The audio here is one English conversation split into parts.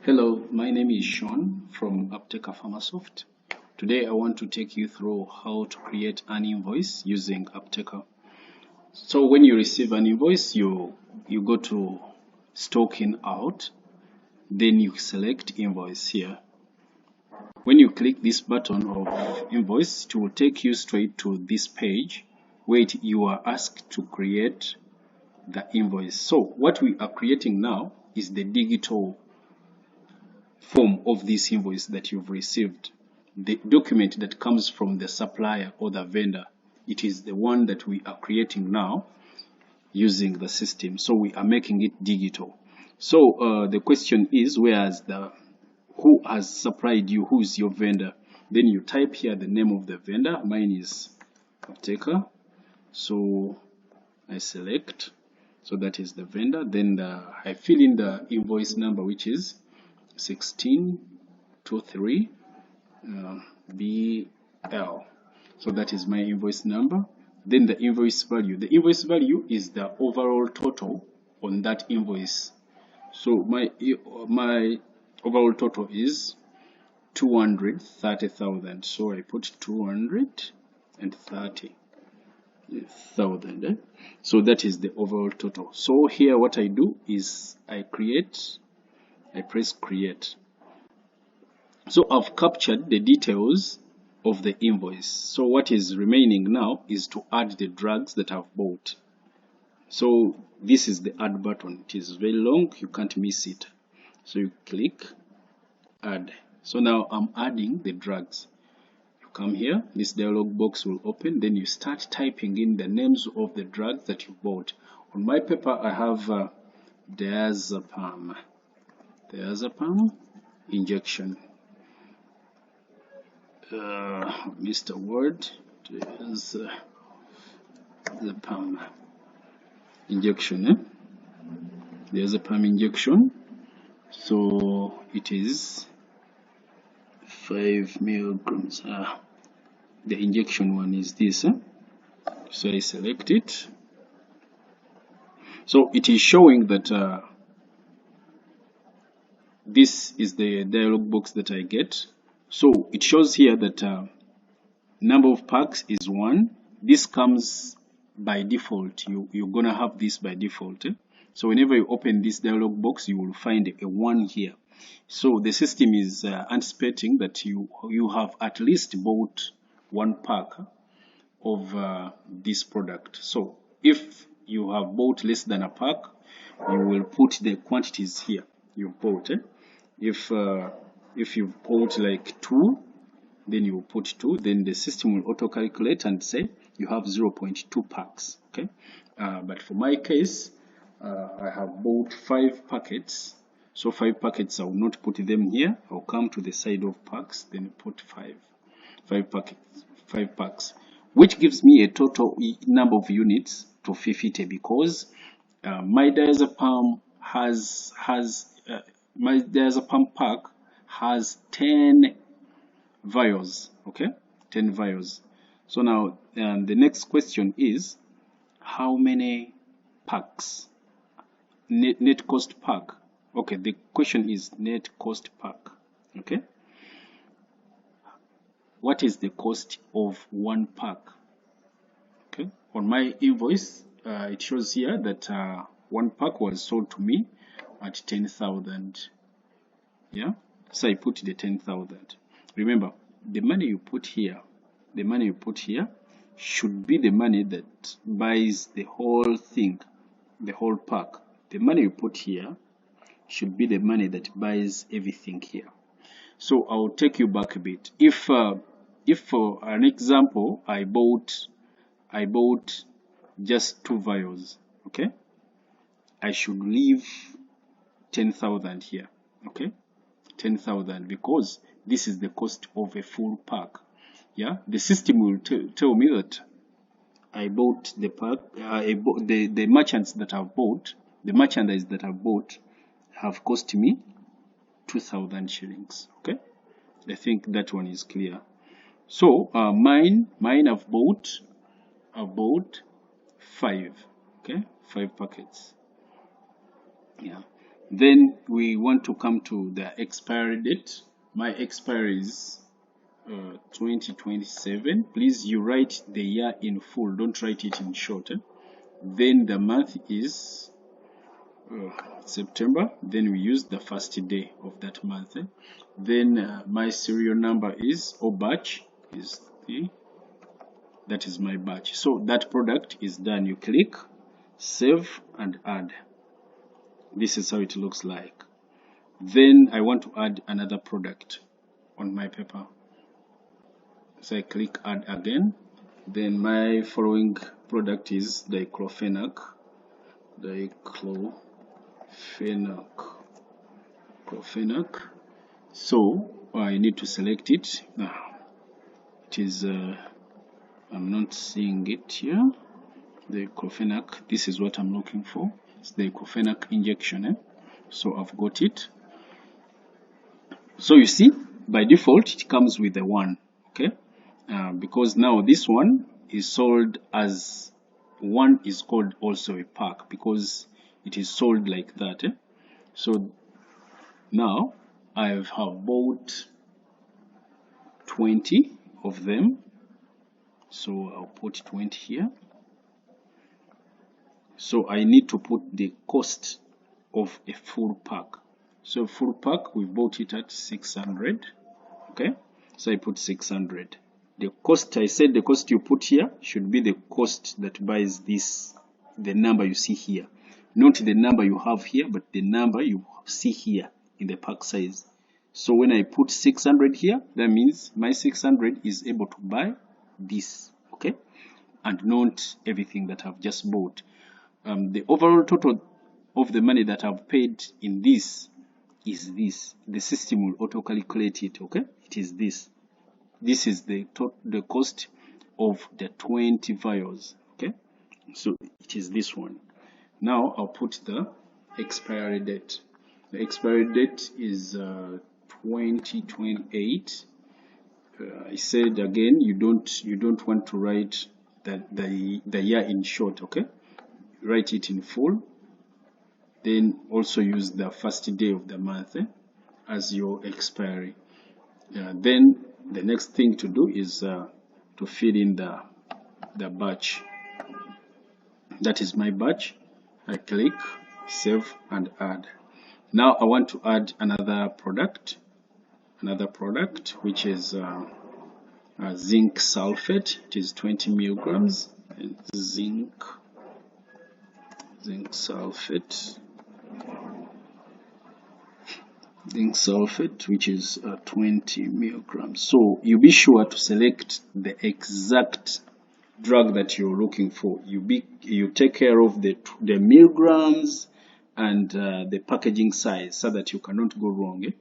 Hello, my name is Sean from Apteka Pharmasoft. Today I want to take you through how to create an invoice using Apteka. So when you receive an invoice, you go to stock in out, then you select invoice here. When you click this button of invoice, it will take you straight to this page where you are asked to create the invoice. So what we are creating now is the digital form of this invoice that you've received. The document that comes from the supplier or the vendor, it is the one that we are creating now using the system. So we are making it digital. So the question is, who has supplied you? Who is your vendor? Then you type here the name of the vendor. Mine is Apteka. So I select. So that is the vendor. Then I fill in the invoice number, which is 1623 BL. So that is my invoice number. Then the invoice value. The invoice value is the overall total on that invoice. So my overall total is 230,000. So I put 230,000. So that is the overall total. So here what I do is I press create. So I've captured the details of the invoice. So what is remaining now is to add the drugs that I've bought. So this is the add button. It is very long, you can't miss it. So you click add. So now I'm adding the drugs. You come here, this dialog box will open, then you start typing in the names of the drugs that you bought. On my paper I have diazepam injection. Mr. Word, diazepam injection. Diazepam injection. So it is 5 milligrams. The injection one is this. So I select it. So it is showing that this is the dialog box that I get. So it shows here that number of packs is 1. This comes by default. You're gonna have this by default. So whenever you open this dialog box, you will find a 1 here. So the system is anticipating that you have at least bought 1 pack of this product. So if you have bought less than a pack, you will put the quantities here you've bought. If you've bought like 2, then you put 2, then the system will auto calculate and say you have 0.2 packs. Okay, but for my case, I have bought 5 packets. So 5 packets, I will not put them here. I'll come to the side of packs, then put 5 packs, which gives me a total number of units to 50 because my diazepam my diazepam pack has 10 vials. Okay, 10 vials. So now the next question is how many packs? Net cost pack. Okay, the question is net cost pack. Okay, what is the cost of 1 pack? Okay, on my invoice it shows here that 1 pack was sold to me at 10,000. Yeah, so I put the 10,000. Remember, the money you put here should be the money that buys the whole thing, the whole pack. The money you put here should be the money that buys everything here. So I'll take you back a bit. If for an example, I bought just 2 vials, okay, I should leave 10,000 here. Okay, 10,000 because this is the cost of a full pack. Yeah, the system will tell me that I bought the pack. The merchandise that I've bought have cost me 2,000 shillings. Okay, I think that one is clear. So mine I've bought 5. Okay, 5 packets. Yeah, Then we want to come to the expiry date. My expiry is 2027. Please, you write the year in full, don't write it in short. Then the month is September. Then we use the first day of that month. Then my serial number is, or batch is that is my batch. So that product is done. You click save and add. This is how it looks like. Then I want to add another product on my paper. So I click add again. Then my following product is diclofenac. Diclofenac. So I need to select it. It is I'm not seeing it here. The diclofenac. This is what I'm looking for. It's the diclofenac injection. So I've got it. So you see, by default it comes with a 1. Okay, because now this one is sold as one, is called also a pack because it is sold like that. So now I have bought 20 of them, so I'll put 20 here. So I need to put the cost of a full pack. So full pack, we bought it at 600. Okay, so I put 600. The cost, I said the cost you put here should be the cost that buys this, the number you see here, not the number you have here, but the number you see here in the pack size. So when I put 600 here, that means my 600 is able to buy this, okay, and not everything that I've just bought. The overall total of the money that I've paid in this is this. The system will auto calculate it. Okay, it is this. This is the cost of the 20 vials. Okay, so it is this one. Now I'll put the expiry date. The expiry date is 2028. I said again, you don't want to write the year in short. Okay, write it in full. Then also use the first day of the month as your expiry. Then the next thing to do is to fill in the batch. That is my batch. I click save and add. Now I want to add another product which is zinc sulfate. It is 20 milligrams. And zinc sulfate, which is 20 milligrams. So you be sure to select the exact drug that you're looking for. You take care of the milligrams and the packaging size so that you cannot go wrong.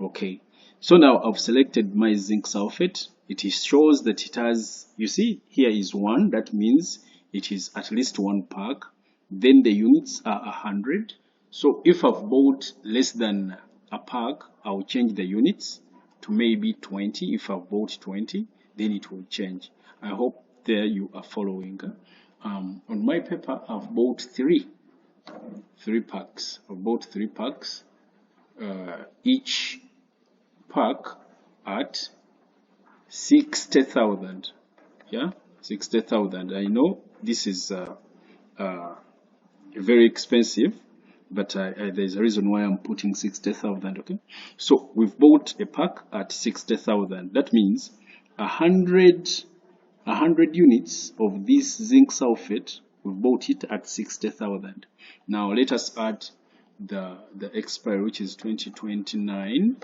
Okay, so now I've selected my zinc sulfate. It shows that it has, you see, here is 1. That means it is at least 1 pack. Then the units are 100. So if I've bought less than a pack, I'll change the units to maybe 20. If I've bought 20, then it will change. I hope there you are following. On my paper, I've bought 3 packs. I've bought 3 packs. Each pack at 60,000. Yeah, 60,000. I know this is very expensive, but there's a reason why I'm putting 60,000. Okay, so we've bought a pack at 60,000. That means 100 units of this zinc sulfate. We've bought it at 60,000. Now let us add the expiry, which is 2029.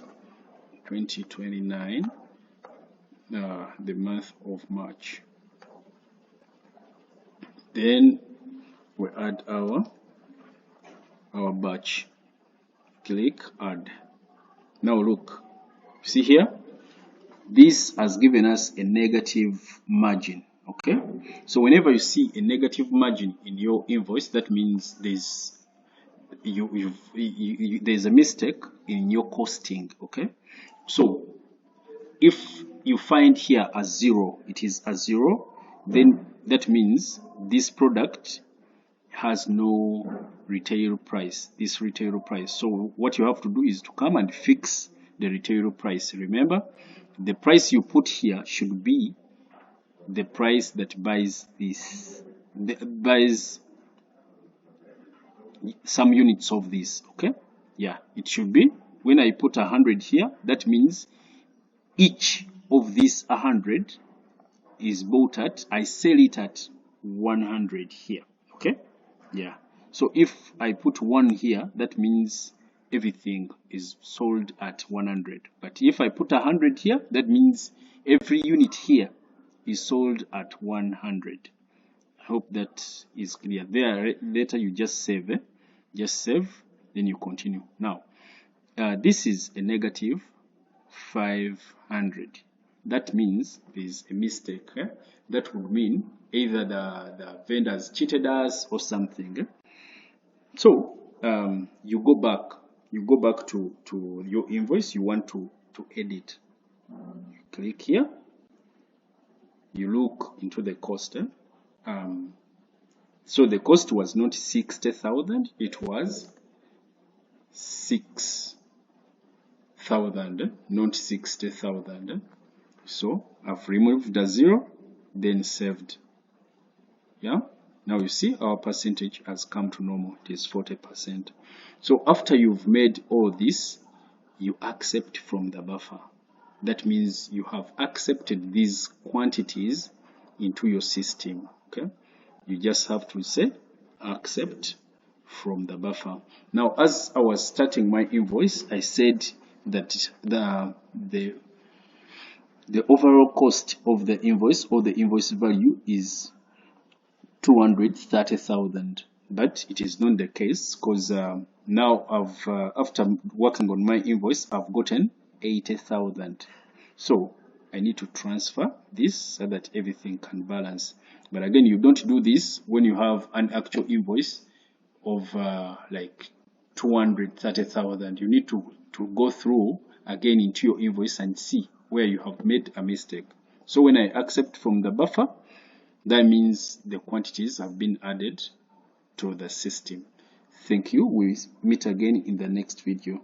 The month of March. Then we add our batch. Click add. Now look, see here, this has given us a negative margin. Okay, so whenever you see a negative margin in your invoice, that means there's there's a mistake in your costing. Okay, so if you find here a 0, it is a 0, then that means this product has no retail price, this retail price. So what you have to do is to come and fix the retail price. Remember, the price you put here should be the price that buys this, buys some units of this. Okay, yeah, it should be, when I put 100 here, that means each of these 100 is bought at, I sell it at 100 here. Okay, yeah. So if I put 1 here, that means everything is sold at 100. But if I put 100 here, that means every unit here is sold at 100. I hope that is clear. There, later you just save, just save, then you continue. Now, this is a negative 500. That means there's a mistake. That would mean either the vendors cheated us or something. So you go back to your invoice. You want to edit. You click here. You look into the cost. So the cost was not 60,000. It was 6,000, not 60,000. So I've removed the 0, then saved. Yeah. Now you see our percentage has come to normal. It is 40%. So after you've made all this, you accept from the buffer. That means you have accepted these quantities into your system. Okay. You just have to say accept from the buffer. Now, as I was starting my invoice, I said that the overall cost of the invoice, or the invoice value, is 230,000, but it is not the case, because now I've after working on my invoice, I've gotten 80,000. So I need to transfer this so that everything can balance. But again, you don't do this when you have an actual invoice of like 230,000. You need to go through again into your invoice and see where you have made a mistake. So when I accept from the buffer, that means the quantities have been added to the system. Thank you. We'll meet again in the next video.